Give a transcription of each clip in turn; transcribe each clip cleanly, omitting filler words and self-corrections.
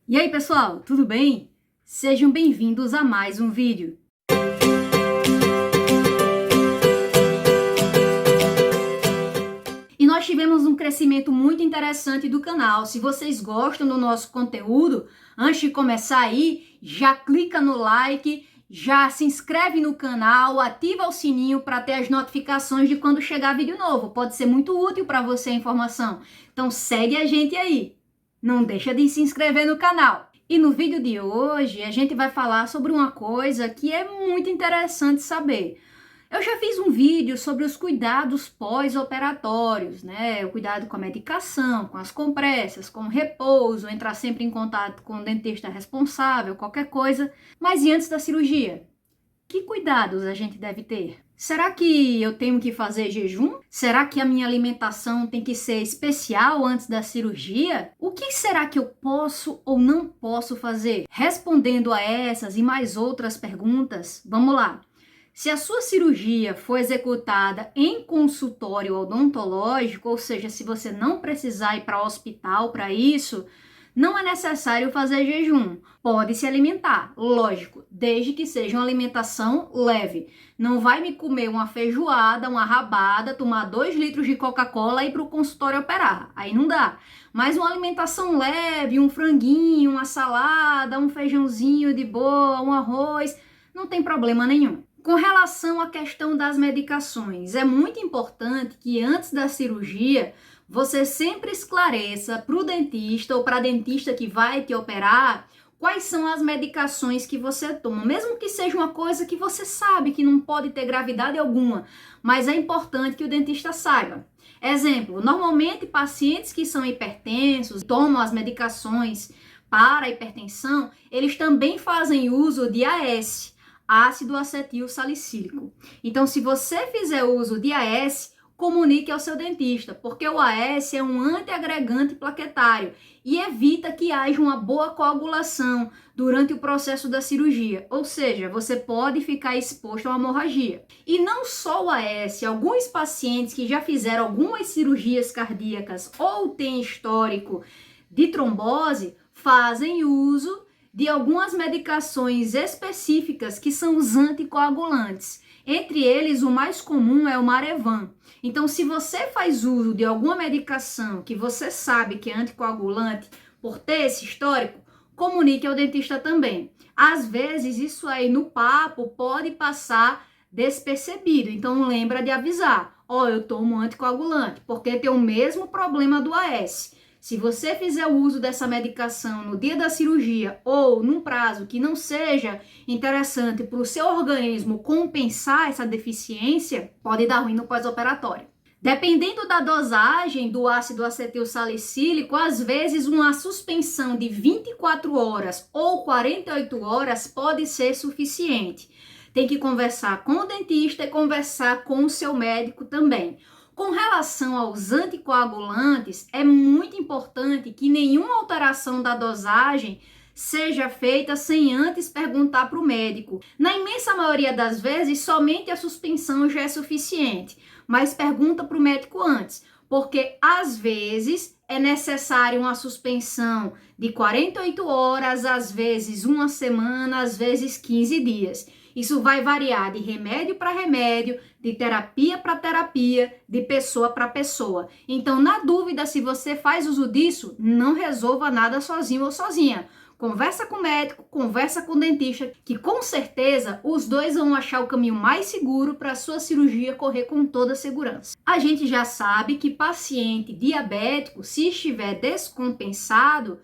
E aí, pessoal, tudo bem? Sejam bem-vindos a mais um vídeo. E nós tivemos um crescimento muito interessante do canal. Se vocês gostam do nosso conteúdo, antes de começar aí, já clica no like, já se inscreve no canal, ativa o sininho para ter as notificações de quando chegar vídeo novo. Pode ser muito útil para você a informação. Então segue a gente aí. Não deixa de se inscrever no canal. E no vídeo de hoje a gente vai falar sobre uma coisa que é muito interessante saber. Eu já fiz um vídeo sobre os cuidados pós-operatórios, né? O cuidado com a medicação, com as compressas, com o repouso, entrar sempre em contato com o dentista responsável, qualquer coisa. Mas e antes da cirurgia? Que cuidados a gente deve ter? Será que eu tenho que fazer jejum? Será que a minha alimentação tem que ser especial antes da cirurgia? O que será que eu posso ou não posso fazer? Respondendo a essas e mais outras perguntas, vamos lá. Se a sua cirurgia for executada em consultório odontológico, ou seja, se você não precisar ir para o hospital para isso, não é necessário fazer jejum. Pode se alimentar, lógico, desde que seja uma alimentação leve. Não vai me comer uma feijoada, uma rabada, tomar 2 litros de Coca-Cola e ir para o consultório operar. Aí não dá. Mas uma alimentação leve, um franguinho, uma salada, um feijãozinho de boa, um arroz, não tem problema nenhum. Com relação à questão das medicações, é muito importante que antes da cirurgia você sempre esclareça para o dentista ou para a dentista que vai te operar quais são as medicações que você toma, mesmo que seja uma coisa que você sabe que não pode ter gravidade alguma, mas é importante que o dentista saiba. Exemplo, normalmente pacientes que são hipertensos, tomam as medicações para a hipertensão, eles também fazem uso de AS, ácido acetil salicílico. Então, se você fizer uso de AS, comunique ao seu dentista, porque o AS é um antiagregante plaquetário e evita que haja uma boa coagulação durante o processo da cirurgia, ou seja, você pode ficar exposto a uma hemorragia. E não só o AS, alguns pacientes que já fizeram algumas cirurgias cardíacas ou têm histórico de trombose fazem uso de algumas medicações específicas que são os anticoagulantes. Entre eles, o mais comum é o Marevan. Então, se você faz uso de alguma medicação que você sabe que é anticoagulante, por ter esse histórico, comunique ao dentista também. Às vezes, isso aí no papo pode passar despercebido. Então, lembra de avisar. Eu tomo anticoagulante, porque tem o mesmo problema do AS. Se você fizer o uso dessa medicação no dia da cirurgia ou num prazo que não seja interessante para o seu organismo compensar essa deficiência, pode dar ruim no pós-operatório. Dependendo da dosagem do ácido acetil salicílico, às vezes uma suspensão de 24 horas ou 48 horas pode ser suficiente. Tem que conversar com o dentista e conversar com o seu médico também. Com relação aos anticoagulantes, é muito importante que nenhuma alteração da dosagem seja feita sem antes perguntar para o médico. Na imensa maioria das vezes, somente a suspensão já é suficiente, mas pergunta para o médico antes, porque às vezes é necessário uma suspensão de 48 horas, às vezes uma semana, às vezes 15 dias. Isso vai variar de remédio para remédio, de terapia para terapia, de pessoa para pessoa. Então, na dúvida se você faz uso disso, não resolva nada sozinho ou sozinha. Conversa com o médico, conversa com o dentista, que com certeza os dois vão achar o caminho mais seguro para a sua cirurgia correr com toda segurança. A gente já sabe que paciente diabético, se estiver descompensado,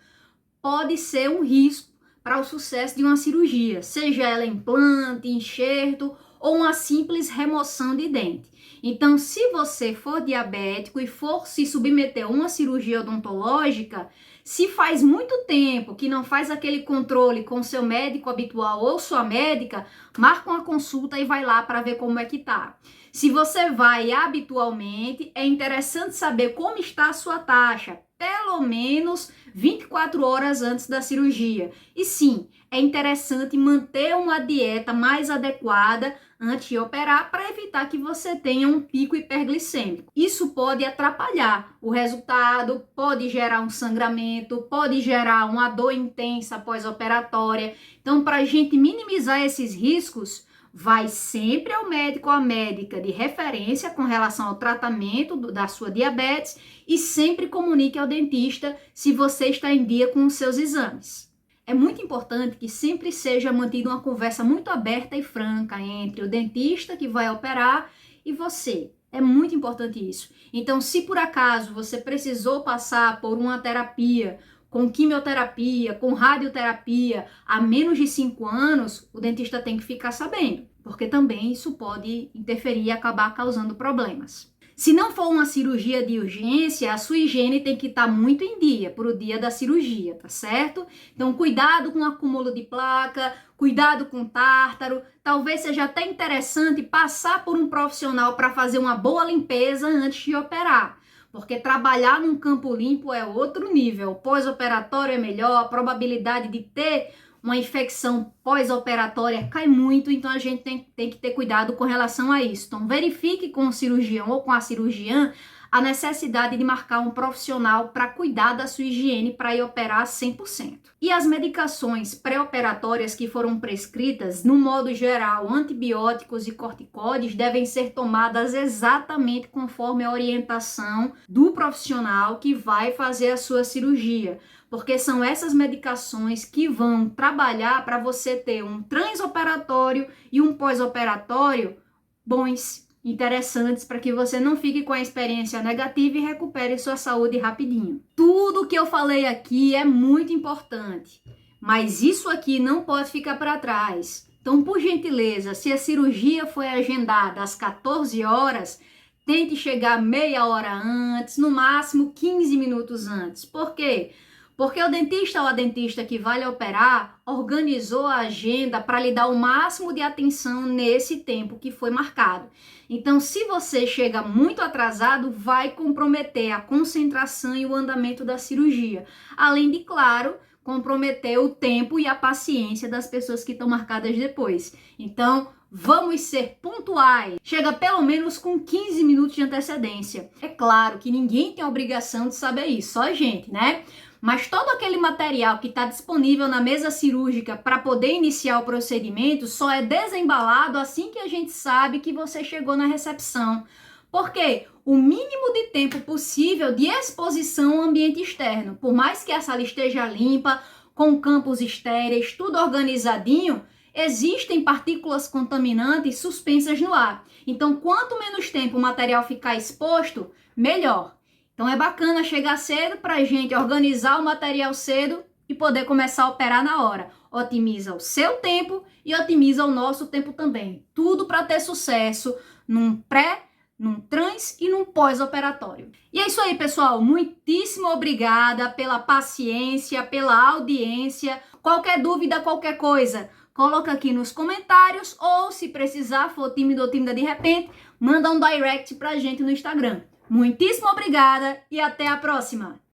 pode ser um risco para o sucesso de uma cirurgia, seja ela implante, enxerto ou uma simples remoção de dente. Então, se você for diabético e for se submeter a uma cirurgia odontológica, se faz muito tempo que não faz aquele controle com seu médico habitual ou sua médica, marca uma consulta e vai lá para ver como é que tá. Se você vai habitualmente, é interessante saber como está a sua taxa. pelo menos 24 horas antes da cirurgia. E sim, é interessante manter uma dieta mais adequada antes de operar para evitar que você tenha um pico hiperglicêmico. Isso pode atrapalhar o resultado, pode gerar um sangramento, pode gerar uma dor intensa pós-operatória. Então, para a gente minimizar esses riscos, vai sempre ao médico ou à médica de referência com relação ao tratamento da sua diabetes e sempre comunique ao dentista se você está em dia com os seus exames. É muito importante que sempre seja mantida uma conversa muito aberta e franca entre o dentista que vai operar e você. É muito importante isso. Então, se por acaso você precisou passar por uma terapia, com quimioterapia, com radioterapia, há menos de 5 anos, o dentista tem que ficar sabendo, porque também isso pode interferir e acabar causando problemas. Se não for uma cirurgia de urgência, a sua higiene tem que estar muito em dia para o dia da cirurgia, tá certo? Então, cuidado com o acúmulo de placa, cuidado com tártaro. Talvez seja até interessante passar por um profissional para fazer uma boa limpeza antes de operar. Porque trabalhar num campo limpo é outro nível. O pós-operatório é melhor, a probabilidade de ter uma infecção pós-operatória cai muito, então a gente tem que ter cuidado com relação a isso. Então, verifique com o cirurgião ou com a cirurgiã a necessidade de marcar um profissional para cuidar da sua higiene para ir operar 100%. E as medicações pré-operatórias que foram prescritas, no modo geral, antibióticos e corticoides, devem ser tomadas exatamente conforme a orientação do profissional que vai fazer a sua cirurgia, porque são essas medicações que vão trabalhar para você ter um transoperatório e um pós-operatório bons, interessantes, para que você não fique com a experiência negativa e recupere sua saúde rapidinho. Tudo que eu falei aqui é muito importante, mas isso aqui não pode ficar para trás. Então, por gentileza, se a cirurgia foi agendada às 14 horas, tente chegar meia hora antes, no máximo 15 minutos antes. Por quê? Porque o dentista ou a dentista que vai lhe operar organizou a agenda para lhe dar o máximo de atenção nesse tempo que foi marcado. Então, se você chega muito atrasado, vai comprometer a concentração e o andamento da cirurgia. Além de, claro, comprometer o tempo e a paciência das pessoas que estão marcadas depois. Então, vamos ser pontuais. Chega pelo menos com 15 minutos de antecedência. É claro que ninguém tem a obrigação de saber isso, só a gente, né? Mas todo aquele material que está disponível na mesa cirúrgica para poder iniciar o procedimento só é desembalado assim que a gente sabe que você chegou na recepção. Porque o mínimo de tempo possível de exposição ao ambiente externo, por mais que a sala esteja limpa, com campos estéreis, tudo organizadinho, existem partículas contaminantes suspensas no ar. Então, quanto menos tempo o material ficar exposto, melhor. Então é bacana chegar cedo para a gente organizar o material cedo e poder começar a operar na hora. Otimiza o seu tempo e otimiza o nosso tempo também. Tudo para ter sucesso num pré, num trans e num pós-operatório. E é isso aí, pessoal. Muitíssimo obrigada pela paciência, pela audiência. Qualquer dúvida, qualquer coisa, coloca aqui nos comentários ou, se precisar, for tímido ou tímida de repente, manda um direct pra gente no Instagram. Muitíssimo obrigada e até a próxima!